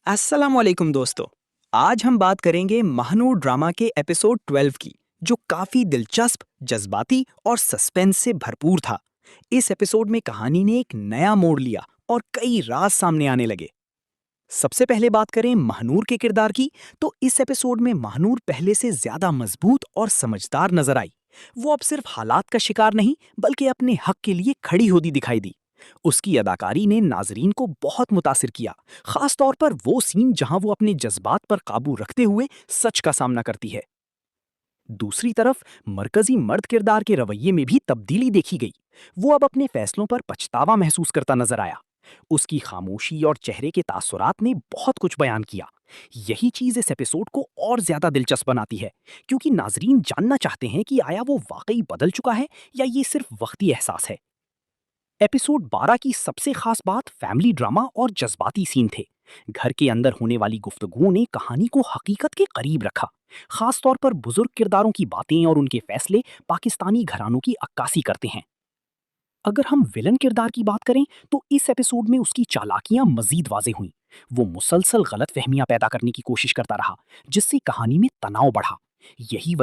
अस्सलाम वालेकुम दोस्तों। आज हम बात करेंगे महानूर ड्रामा के एपिसोड 12 की, जो काफी दिलचस्प, जज्बाती और सस्पेंस से भरपूर था। इस एपिसोड में कहानी ने एक नया मोड़ लिया और कई राज सामने आने लगे। सबसे पहले बात करें महानूर के किरदार की, तो इस एपिसोड में महानूर पहले से ज्यादा मजबूत और समझदार नजर आई। वो अब सिर्फ हालात का शिकार नहीं, बल्कि अपने हक के लिए खड़ी होती दिखाई दी। उसकी अदाकारी ने नाजरीन को बहुत मुतासिर किया, खास तौर पर वो सीन जहां वो अपने जज्बात पर काबू रखते हुए सच का सामना करती है। दूसरी तरफ मरकजी मर्द किरदार के रवैये में भी तब्दीली देखी गई। वो अब अपने फैसलों पर पछतावा महसूस करता नजर आया। उसकी खामोशी और चेहरे के तासुरात ने बहुत कुछ बयान किया। यही चीज इस एपिसोड को और ज्यादा दिलचस्प बनाती है, क्योंकि नाजरीन जानना चाहते हैं कि आया वो वाकई बदल चुका है या ये सिर्फ वक्ती एहसास है। एपिसोड 12 की सबसे खास बात फैमिली ड्रामा और जज्बाती सीन थे। घर के अंदर होने वाली गुफ्तगुओं ने कहानी को हकीकत के करीब रखा। खास तौर पर बुजुर्ग किरदारों की बातें और उनके फैसले पाकिस्तानी घरानों की अक्कासी करते हैं। अगर हम विलन किरदार की बात करें, तो इस एपिसोड में उसकी चालाकियां मजीद वाज़ेह हुईं। वो मुसलसल गलत फहमियां पैदा करने की कोशिश करता रहा, जिससे कहानी में तनाव बढ़ा। यही